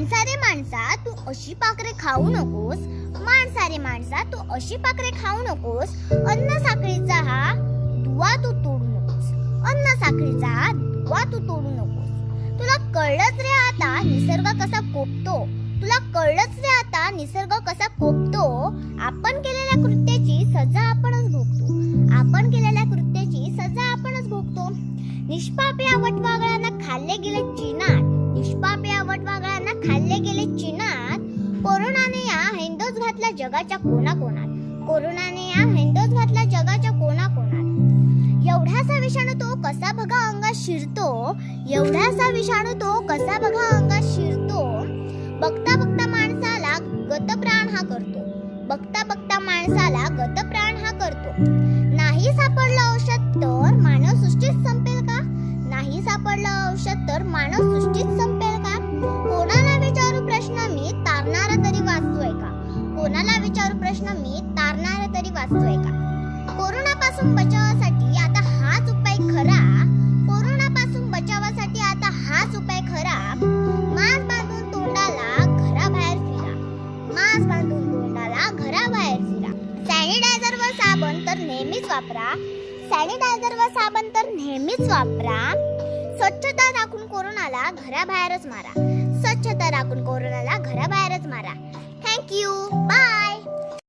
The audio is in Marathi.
माणसारे माणसा तू अशी पाखरे खाऊ नकोस, माणसारे माणसा तू अशी पाखरे खाऊ नकोस, अन्न साखळीचा हा दुवा तू तोडू नकोस, अन्न साखळीचा हा दुवा तू तोडू नकोस. तुला कळलंच रे आता निसर्ग कसा कोपतो, तुला कळलंच रे आता निसर्ग कसा कोपतो. आपण केलेल्या कृत्याची सजा आपणच भोगतो, आपण केलेल्या कृत्याची सजा आपणच भोगतो. निष्पाप या वटवाघळांना खाल्ले गेले चिनात, निष्पाप या वटवाघळांना खाल्ले गेले चिनात. कोरोनाने या हेंदोस घातला जगाच्या कोणाकोणात, कोरोनाने या हेंदोस घातला जगाच्या कोणाकोणात. एवढासा विषाणू तो कसा बघा अंगात शिरतो, एवढासा विषाणू तो कसा बघा अंगात शिरतो. बघता बघता माणसाला गतप्राण हा करतो, बघता बघता माणसाला गतप्राण हा करतो. नाही सापडलं औषध तर मानव सृष्टीच संपेल का, नाही सापडलं औषध तर मानव सृष्टीच संपेल का. कोणाला विचारू प्रश्न मी तारणारा तरी वाचतोय का, कोणाला विचारू प्रश्न मी तारणारा तरी वाचतोय का. कोरोनापासून बचावासाठी आता हाच उपाय खरा, कोरोनापासून बचावासाठी आता हाच उपाय खरा. मास्क बांधून तोंडाला घराबाहेर फिरा, मास्क बांधून तोंडाला घराबाहेर फिरा. सॅनिटायझर व साबण तर नेहमीच वापरा, सॅनिटायझर व साबण तर नेहमीच वापरा. स्वच्छता राखून कोरोनाला घराबाहेरच मारा, स्वच्छता राखून कोरोनाला घराबाहेरच मारा. Thank you, bye.